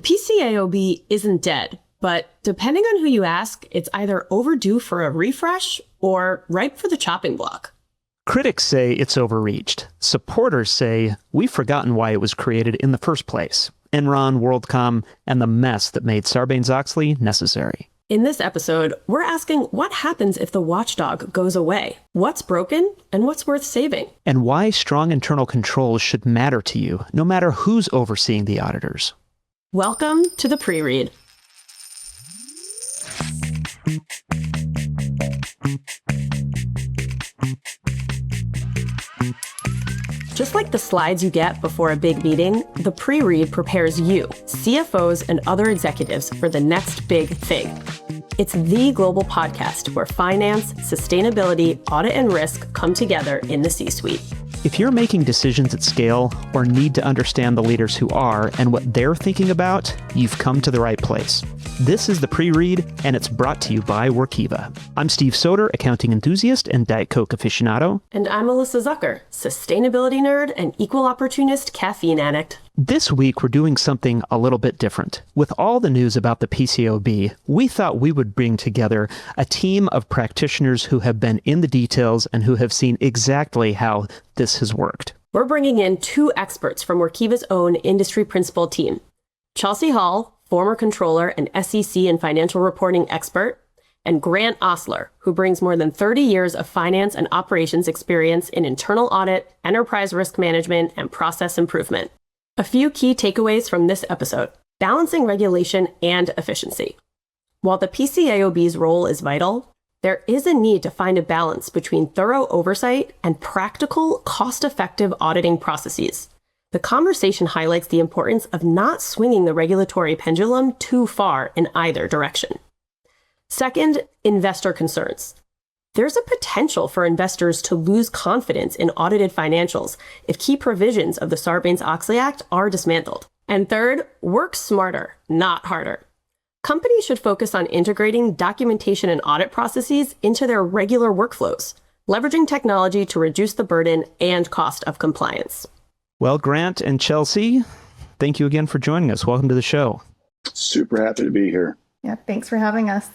PCAOB isn't dead, but depending on who you ask, it's either overdue for a refresh or ripe for the chopping block. Critics say it's overreached. Supporters say we've forgotten why it was created in the first place. Enron, WorldCom, and the mess that made Sarbanes-Oxley necessary. In this episode, we're asking what happens if the watchdog goes away? What's broken and what's worth saving? And why strong internal controls should matter to you, no matter who's overseeing the auditors. Welcome to the pre-read. Just like the slides you get before a big meeting, the pre-read prepares you, CFOs and other executives, for the next big thing. It's the global podcast where finance, sustainability, audit, and risk come together in the C-suite. If you're making decisions at scale or need to understand the leaders who are and what they're thinking about, you've come to the right place. This is the pre-read, and it's brought to you by Workiva. I'm Steve Soder, accounting enthusiast and Diet Coke aficionado. And I'm Melissa Zucker, sustainability nerd and equal opportunist caffeine addict. This week, we're doing something a little bit different. With all the news about the PCAOB, we thought we would bring together a team of practitioners who have been in the details and who have seen exactly how this has worked. We're bringing in two experts from Workiva's own industry principal team. Chelsea Hall, former controller and SEC and financial reporting expert, and Grant Ostler, who brings more than 30 years of finance and operations experience in internal audit, enterprise risk management, and process improvement. A few key takeaways from this episode: balancing regulation and efficiency. While the PCAOB's role is vital, there is a need to find a balance between thorough oversight and practical, cost-effective auditing processes. The conversation highlights the importance of not swinging the regulatory pendulum too far in either direction. Second, investor concerns. There's a potential for investors to lose confidence in audited financials if key provisions of the Sarbanes-Oxley Act are dismantled. And third, work smarter, not harder. Companies should focus on integrating documentation and audit processes into their regular workflows, leveraging technology to reduce the burden and cost of compliance. Well, Grant and Chelsea, thank you again for joining us. Welcome to the show. Super happy to be here. Yeah, thanks for having us.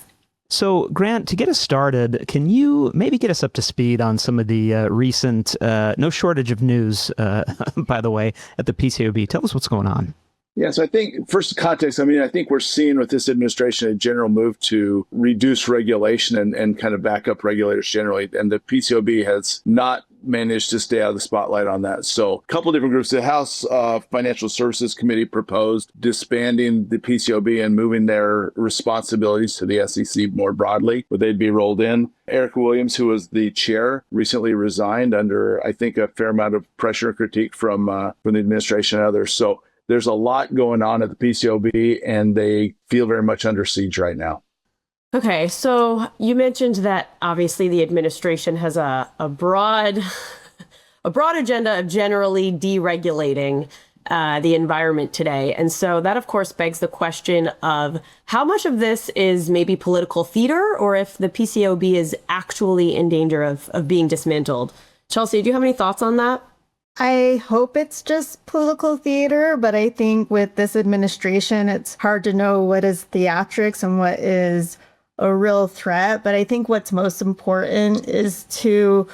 So, Grant, to get us started, can you maybe get us up to speed on some of the recent, no shortage of news, by the way, at the PCAOB? Tell us what's going on. Yeah, so I think, first context, I think we're seeing with this administration a general move to reduce regulation and kind of back up regulators generally. And the PCAOB has not managed to stay out of the spotlight on that. So a couple of different groups. The House Financial Services Committee proposed disbanding the PCAOB and moving their responsibilities to the SEC more broadly, where they'd be rolled in. Eric Williams, who was the chair, recently resigned under, I think, a fair amount of pressure and critique from the administration and others. So there's a lot going on at the PCAOB, and they feel very much under siege right now. Okay, so you mentioned that obviously the administration has a broad agenda of generally deregulating the environment today. And so that, of course, begs the question of how much of this is maybe political theater, or if the PCAOB is actually in danger of being dismantled. Chelsea, do you have any thoughts on that? I hope it's just political theater, but I think with this administration, it's hard to know what is theatrics and what is a real threat. But I think what's most important is to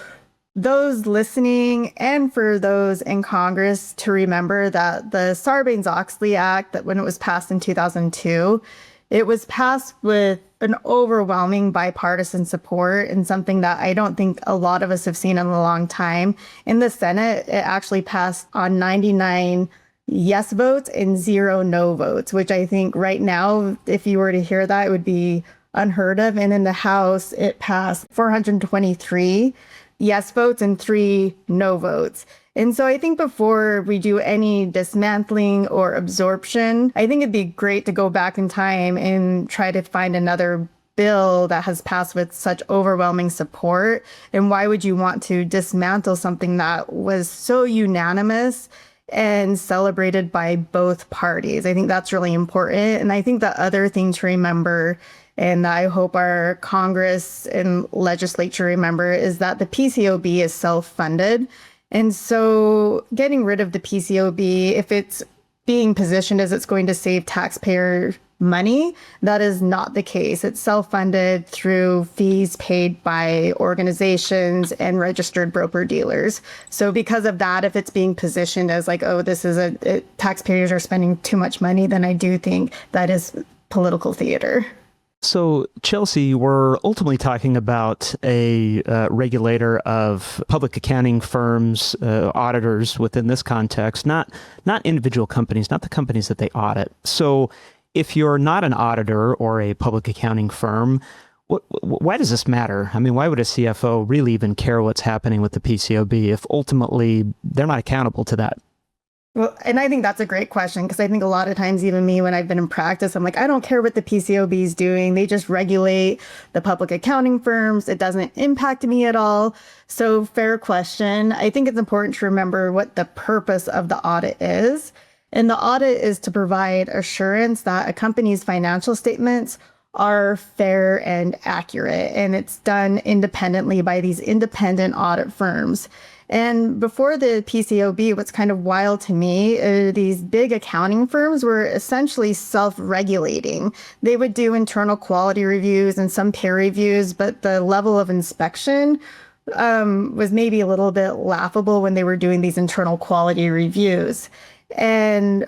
those listening and for those in Congress to remember that the Sarbanes-Oxley Act, that when it was passed in 2002, it was passed with an overwhelming bipartisan support, and something that I don't think a lot of us have seen in a long time. In the Senate, it actually passed on 99 yes votes and 0 no votes, which I think right now, if you were to hear that, it would be unheard of. And in the House, it passed 423 yes votes and 3 no votes. And so I think before we do any dismantling or absorption, I think it'd be great to go back in time and try to find another bill that has passed with such overwhelming support. And why would you want to dismantle something that was so unanimous and celebrated by both parties? I think that's really important. And I think the other thing to remember, and I hope our Congress and legislature remember, is that the PCAOB is self-funded. And so getting rid of the PCAOB, if it's being positioned as it's going to save taxpayer money. That is not the case. It's self-funded through fees paid by organizations and registered broker-dealers. So because of that, if it's being positioned as like, oh, this is taxpayers are spending too much money, then I do think that is political theater. So, Chelsea, we're ultimately talking about a regulator of public accounting firms, auditors within this context, not individual companies, not the companies that they audit. So if you're not an auditor or a public accounting firm, why does this matter? I mean, why would a CFO really even care what's happening with the PCAOB if ultimately they're not accountable to that? Well, and I think that's a great question, because I think a lot of times, even me, when I've been in practice, I'm like, I don't care what the PCAOB is doing. They just regulate the public accounting firms. It doesn't impact me at all. So fair question. I think it's important to remember what the purpose of the audit is. And the audit is to provide assurance that a company's financial statements are fair and accurate. And it's done independently by these independent audit firms. And before the PCAOB, what's kind of wild to me is these big accounting firms were essentially self-regulating. They would do internal quality reviews and some peer reviews, but the level of inspection was maybe a little bit laughable when they were doing these internal quality reviews. And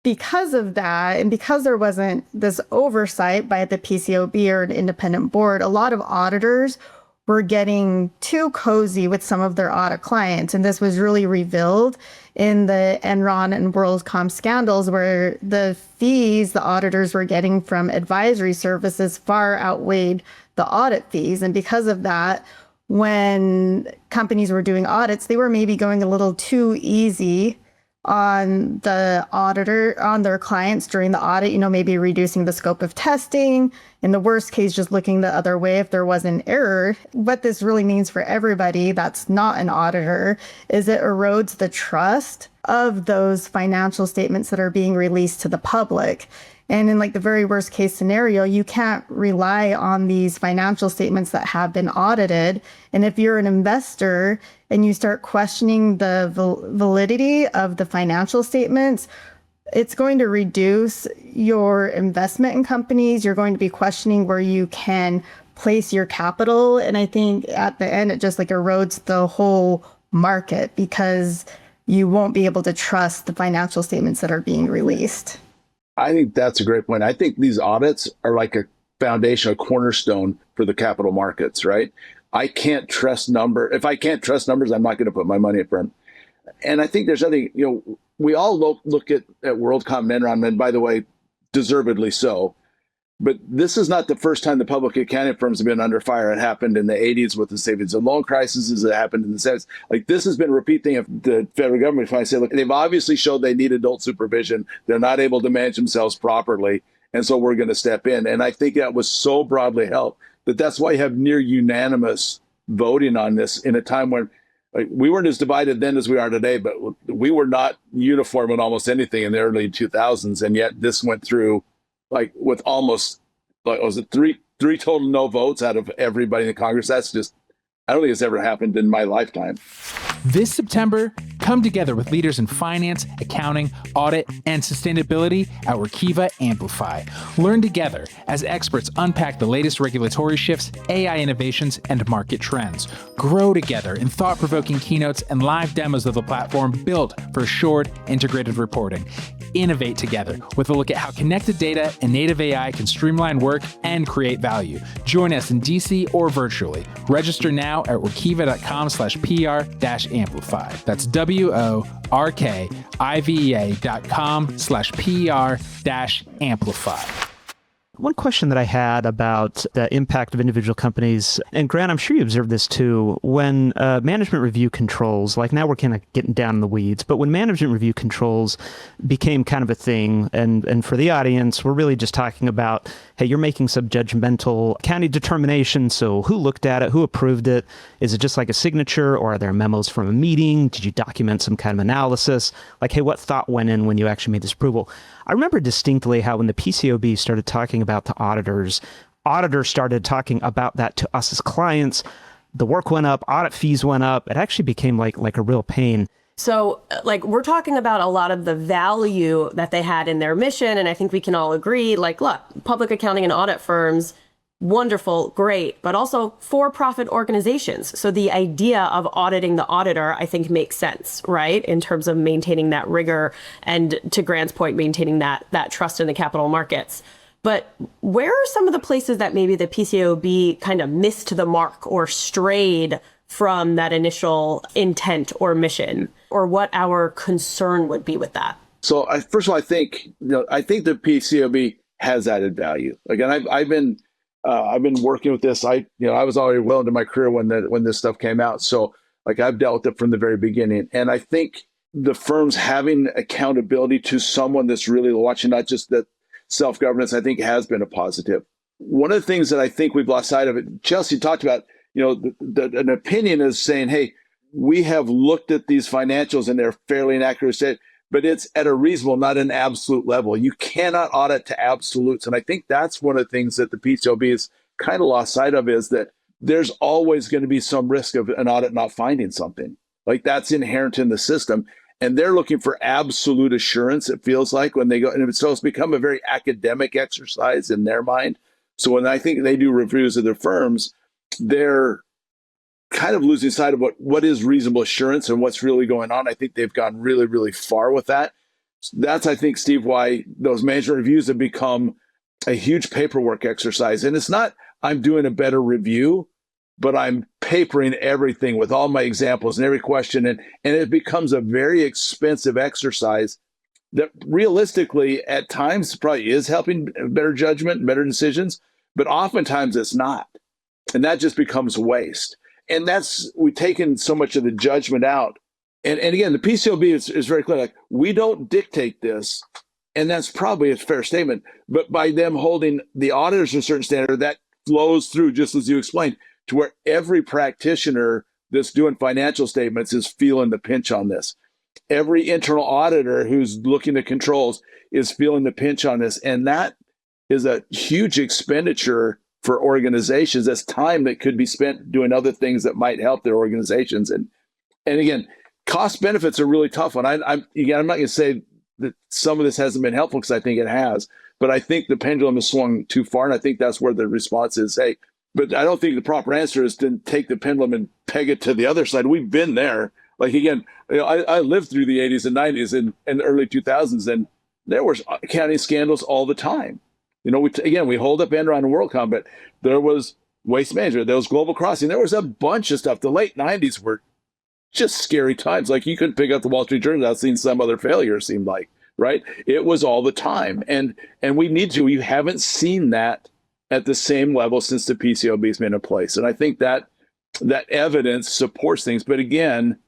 because of that, and because there wasn't this oversight by the PCAOB or an independent board, a lot of auditors were getting too cozy with some of their audit clients. And this was really revealed in the Enron and WorldCom scandals, where the fees the auditors were getting from advisory services far outweighed the audit fees. And because of that, when companies were doing audits, they were maybe going a little too easy on the auditor, on their clients during the audit, maybe reducing the scope of testing. In the worst case, just looking the other way if there was an error. What this really means for everybody that's not an auditor is it erodes the trust of those financial statements that are being released to the public. And in the very worst case scenario, you can't rely on these financial statements that have been audited. And if you're an investor and you start questioning the validity of the financial statements, it's going to reduce your investment in companies. You're going to be questioning where you can place your capital. And I think at the end, it just erodes the whole market, because you won't be able to trust the financial statements that are being released. I think that's a great point. I think these audits are like a foundation, a cornerstone for the capital markets, right? I can't trust If I can't trust numbers, I'm not going to put my money up front. And I think there's nothing, we all look at WorldCom and Enron, and by the way, deservedly so. But this is not the first time the public accounting firms have been under fire. It happened in the 80s with the savings and loan crises. It happened in the 70s. This has been a repeat thing of the federal government. If I say, look, they've obviously showed they need adult supervision. They're not able to manage themselves properly. And so we're going to step in. And I think that was so broadly held that that's why you have near unanimous voting on this in a time when we weren't as divided then as we are today, but we were not uniform in almost anything in the early 2000s. And yet this went through with almost, was it three total no votes out of everybody in the Congress? That's just, I don't think it's ever happened in my lifetime. This September, come together with leaders in finance, accounting, audit, and sustainability at Workiva Amplify. Learn together as experts unpack the latest regulatory shifts, AI innovations, and market trends. Grow together in thought-provoking keynotes and live demos of the platform built for assured, integrated reporting. Innovate together with a look at how connected data and native AI can streamline work and create value. Join us in DC or virtually. Register now at workiva.com/PR-amplify. That's WORKIVA.com/PR-amplify. One question that I had about the impact of individual companies, and Grant, I'm sure you observed this too, when management review controls, now we're kind of getting down in the weeds, but when management review controls became kind of a thing, and for the audience, we're really just talking about, hey, you're making some judgmental county determination, so who looked at it, who approved it? Is it just like a signature, or are there memos from a meeting? Did you document some kind of analysis? Hey, what thought went in when you actually made this approval? I remember distinctly how when the PCAOB started talking about to auditors started talking about that to us as clients. The work went up, audit fees went up. It actually became like a real pain. So, like, we're talking about a lot of the value that they had in their mission. And I think we can all agree, like, look, public accounting and audit firms, wonderful, great, but also for-profit organizations. So the idea of auditing the auditor, I think, makes sense, right? In terms of maintaining that rigor and, to Grant's point, maintaining that trust in the capital markets. But where are some of the places that maybe the PCAOB kind of missed the mark or strayed from that initial intent or mission, or what our concern would be with that? So first of all, I think the PCAOB has added value. Again, I've been working with this. I was already well into my career when this stuff came out. So like I've dealt with it from the very beginning. And I think the firms having accountability to someone that's really watching, not just that self-governance, I think has been a positive. One of the things that I think we've lost sight of it, Chelsea talked about, an opinion is saying, hey, we have looked at these financials and they're fairly inaccurate state, but it's at a reasonable, not an absolute level. You cannot audit to absolutes. And I think that's one of the things that the PCAOB has kind of lost sight of, is that there's always going to be some risk of an audit not finding something. Like that's inherent in the system. And they're looking for absolute assurance, it feels like, when they go, and so it's become a very academic exercise in their mind. So when I think they do reviews of their firms, they're kind of losing sight of what is reasonable assurance and what's really going on. I think they've gone really, really far with that. That's, I think, Steve, why those management reviews have become a huge paperwork exercise. And it's not, I'm doing a better review, but I'm papering everything with all my examples and every question. And it becomes a very expensive exercise that realistically at times probably is helping better judgment, better decisions, but oftentimes it's not. And that just becomes waste. And we've taken so much of the judgment out. And again, the PCAOB is very clear, like, we don't dictate this. And that's probably a fair statement. But by them holding the auditors to a certain standard, that flows through, just as you explained, to where every practitioner that's doing financial statements is feeling the pinch on this. Every internal auditor who's looking at controls is feeling the pinch on this. And that is a huge expenditure for organizations. That's time that could be spent doing other things that might help their organizations. And again, cost benefits are really tough. And I'm not going to say that some of this hasn't been helpful, because I think it has. But I think the pendulum has swung too far. And I think that's where the response is, hey, but I don't think the proper answer is to take the pendulum and peg it to the other side. We've been there. Like, again, I lived through the 80s and 90s and the early 2000s, and there was accounting scandals all the time. We hold up Enron and WorldCom, but there was Waste Management, there was Global Crossing, there was a bunch of stuff. The late 90s were just scary times. Like, you couldn't pick up the Wall Street Journal without seeing some other failure, it seemed like, right? It was all the time. And we need to. You haven't seen that at the same level since the PCAOB has been in place. And I think that evidence supports things. But again,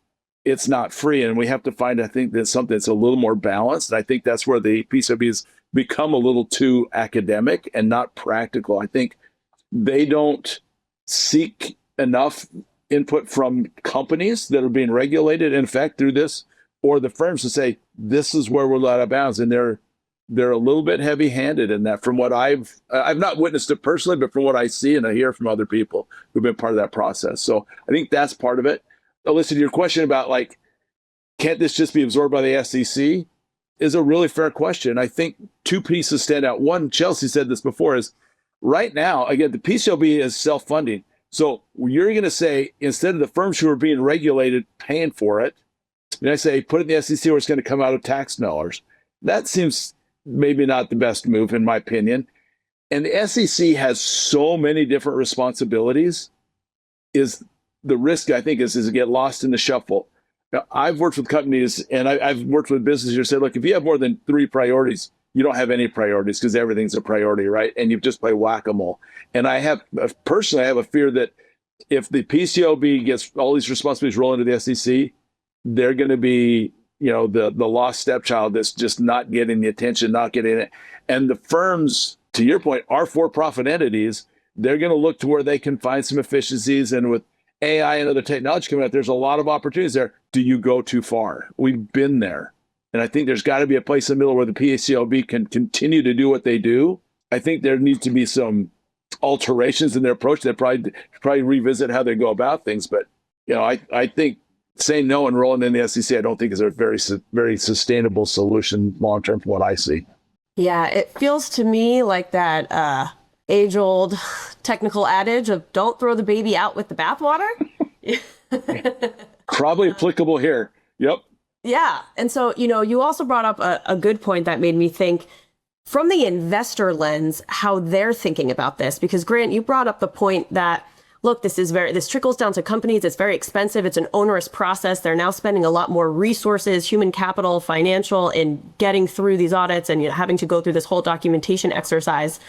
it's not free. And we have to find, I think, that's something that's a little more balanced. And I think that's where the PCAOB has become a little too academic and not practical. I think they don't seek enough input from companies that are being regulated, in fact, through this, or the firms to say, this is where we're out of bounds. And they're a little bit heavy-handed in that, from what I've not witnessed it personally, but from what I see and I hear from other people who've been part of that process. So I think that's part of it. Alyssa, to your question about, like, can't this just be absorbed by the SEC, is a really fair question. I think two pieces stand out. One, Chelsea said this before, is right now, again, the PCAOB is self-funding. So you're going to say, instead of the firms who are being regulated paying for it, and I say, put it in the SEC where it's going to come out of tax dollars. That seems maybe not the best move, in my opinion. And the SEC has so many different responsibilities, is the risk, I think, is to get lost in the shuffle. Now, I've worked with companies, and I've worked with businesses who said, look, if you have more than 3 priorities, you don't have any priorities, because everything's a priority, right? And you just play whack-a-mole. And I have a fear that if the PCAOB gets all these responsibilities rolled into the SEC, they're going to be, the lost stepchild that's just not getting the attention, not getting it. And the firms, to your point, are for-profit entities. They're going to look to where they can find some efficiencies. And with AI and other technology coming out, there's a lot of opportunities there. Do you go too far? We've been there. And I think there's got to be a place in the middle where the PCAOB can continue to do what they do. I think there needs to be some alterations in their approach. They probably revisit how they go about things. But, I think saying no and rolling in the SEC, I don't think is a very sustainable solution long term from what I see. Yeah, it feels to me like that age-old technical adage of don't throw the baby out with the bathwater. Probably applicable here. Yep. Yeah. And so, you also brought up a good point that made me think from the investor lens, how they're thinking about this. Because Grant, you brought up the point that, look, this trickles down to companies. It's very expensive. It's an onerous process. They're now spending a lot more resources, human capital, financial, in getting through these audits and having to go through this whole documentation exercise.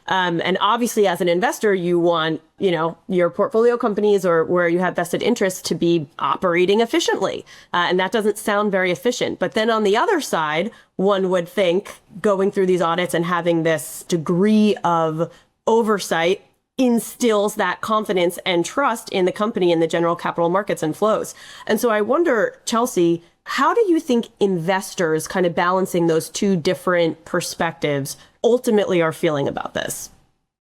And obviously, as an investor, you want, your portfolio companies or where you have vested interests to be operating efficiently. And that doesn't sound very efficient. But then on the other side, one would think going through these audits and having this degree of oversight instills that confidence and trust in the company and the general capital markets and flows. And so I wonder, Chelsea, how do you think investors kind of balancing those two different perspectives ultimately are feeling about this?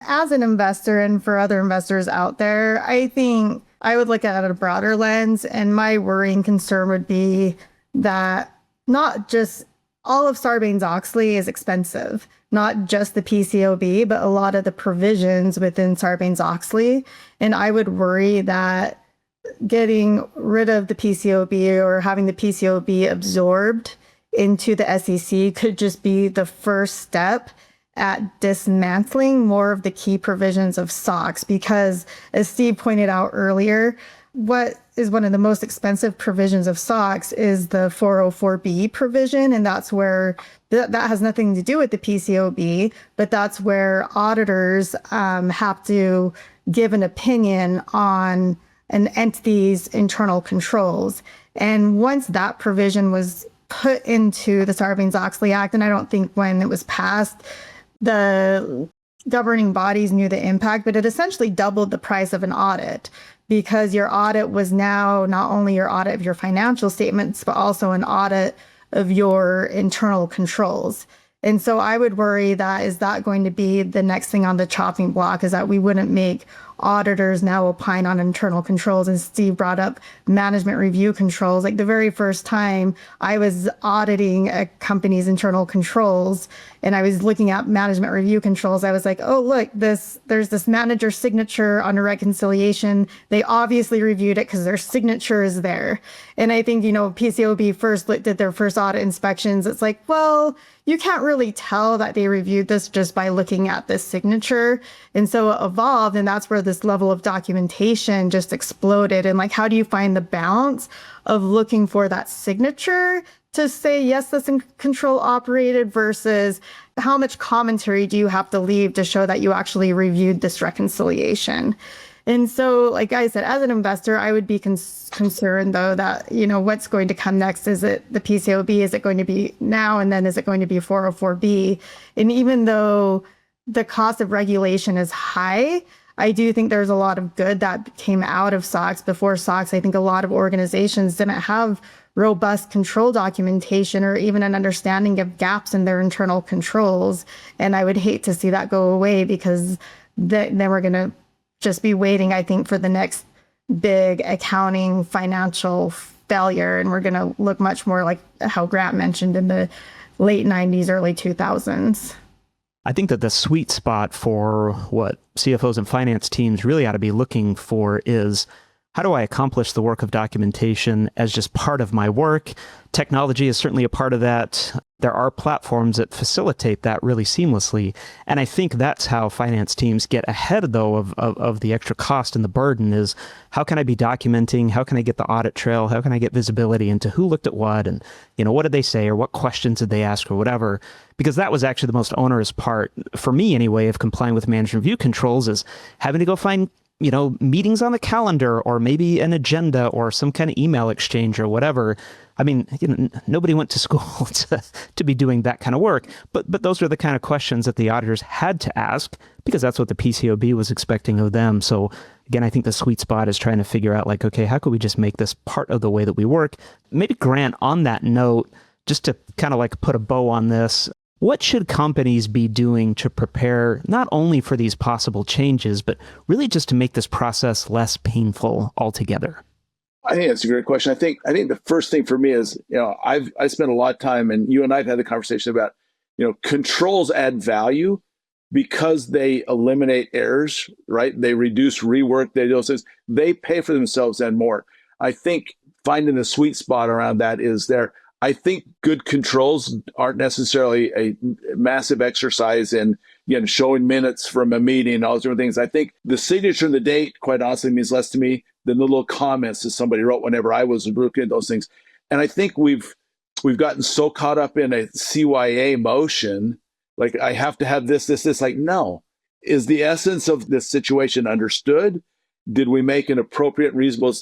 As an investor and for other investors out there, I think I would look at it at a broader lens. And my worrying concern would be that not just all of Sarbanes-Oxley is expensive, not just the PCAOB, but a lot of the provisions within Sarbanes-Oxley. And I would worry that getting rid of the PCAOB or having the PCAOB absorbed into the SEC could just be the first step at dismantling more of the key provisions of SOX. Because as Steve pointed out earlier, what is one of the most expensive provisions of SOX is the 404B provision. And that's where that has nothing to do with the PCAOB, but that's where auditors have to give an opinion on an entity's internal controls. And once that provision was put into the Sarbanes-Oxley Act, and I don't think when it was passed, the governing bodies knew the impact, but it essentially doubled the price of an audit, because your audit was now not only your audit of your financial statements, but also an audit of your internal controls. And so I would worry that is that going to be the next thing on the chopping block, is that we wouldn't make auditors now opine on internal controls. And Steve brought up management review controls. Like the very first time I was auditing a company's internal controls and I was looking at management review controls, I was like, oh, look, there's this manager signature on a reconciliation. They obviously reviewed it because their signature is there. And I think, PCAOB first did their first audit inspections. It's like, well, you can't really tell that they reviewed this just by looking at this signature. And so it evolved, and that's where this level of documentation just exploded. And how do you find the balance of looking for that signature to say, yes, this control operated, versus how much commentary do you have to leave to show that you actually reviewed this reconciliation? And so, like I said, as an investor, I would be concerned, though, that, what's going to come next? Is it the PCAOB? Is it going to be now? And then is it going to be 404B? And even though the cost of regulation is high, I do think there's a lot of good that came out of SOX. Before SOX, I think a lot of organizations didn't have robust control documentation or even an understanding of gaps in their internal controls. And I would hate to see that go away, because then we're going to just be waiting, I think, for the next big accounting financial failure. And we're going to look much more like how Grant mentioned in the late 90s, early 2000s. I think that the sweet spot for what CFOs and finance teams really ought to be looking for is, how do I accomplish the work of documentation as just part of my work? Technology is certainly a part of that. There are platforms that facilitate that really seamlessly. And I think that's how finance teams get ahead, though, of the extra cost and the burden is, how can I be documenting? How can I get the audit trail? How can I get visibility into who looked at what? And, what did they say, or what questions did they ask, or whatever? Because that was actually the most onerous part, for me anyway, of complying with management review controls, is having to go find meetings on the calendar, or maybe an agenda, or some kind of email exchange, or whatever. I mean, nobody went to school to be doing that kind of work, but those are the kind of questions that the auditors had to ask, because that's what the PCAOB was expecting of them. So again, I think the sweet spot is trying to figure out, okay, how could we just make this part of the way that we work? Maybe, Grant, on that note, just to kind of put a bow on this, what should companies be doing to prepare not only for these possible changes, but really just to make this process less painful altogether? I think that's a great question. I think the first thing for me is, I spent a lot of time, and you and I have had the conversation about, controls add value because they eliminate errors, right? They reduce rework, they pay for themselves and more. I think finding the sweet spot around that is there. I think good controls aren't necessarily a massive exercise in, showing minutes from a meeting and all those different things. I think the signature and the date, quite honestly, means less to me than the little comments that somebody wrote whenever I was looking at those things. And I think we've gotten so caught up in a CYA motion, like I have to have this, like, no. Is the essence of this situation understood? Did we make an appropriate, reasonable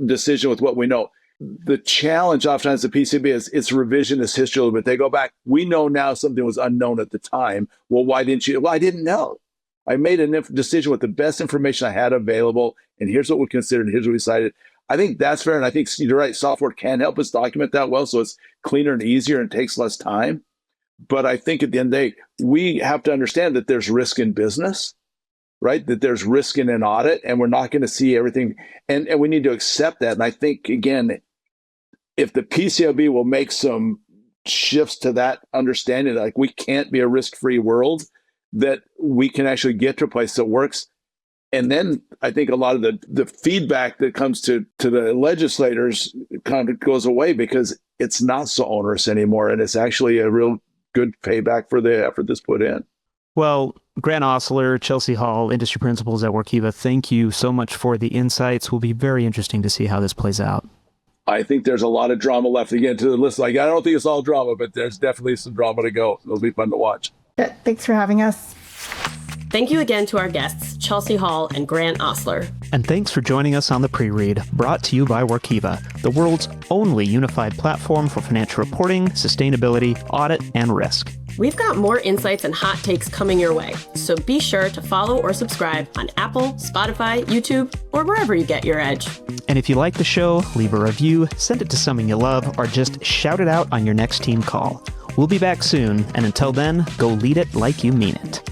decision with what we know? The challenge oftentimes the PCAOB is it's revisionist history a little bit. They go back, we know now something was unknown at the time. Well, why didn't you? Well, I didn't know. I made a decision with the best information I had available, and here's what we considered, and here's what we decided. I think that's fair, and I think you're right, software can help us document that well, so it's cleaner and easier and takes less time. But I think at the end of the day, we have to understand that there's risk in business, right? That there's risk in an audit, and we're not going to see everything, and we need to accept that. And I think, again, if the PCAOB will make some shifts to that understanding, like we can't be a risk-free world, that we can actually get to a place that works. And then I think a lot of the feedback that comes to the legislators kind of goes away because it's not so onerous anymore. And it's actually a real good payback for the effort that's put in. Well, Grant Ostler, Chelsea Hall, industry principals at Workiva, thank you so much for the insights. Will be very interesting to see how this plays out. I think there's a lot of drama left to get into the list. Like, I don't think it's all drama, but there's definitely some drama to go. It'll be fun to watch. Yeah, thanks for having us. Thank you again to our guests, Chelsea Hall and Grant Ostler. And thanks for joining us on The Pre-Read, brought to you by Workiva, the world's only unified platform for financial reporting, sustainability, audit, and risk. We've got more insights and hot takes coming your way, so be sure to follow or subscribe on Apple, Spotify, YouTube, or wherever you get your edge. And if you like the show, leave a review, send it to someone you love, or just shout it out on your next team call. We'll be back soon, and until then, go lead it like you mean it.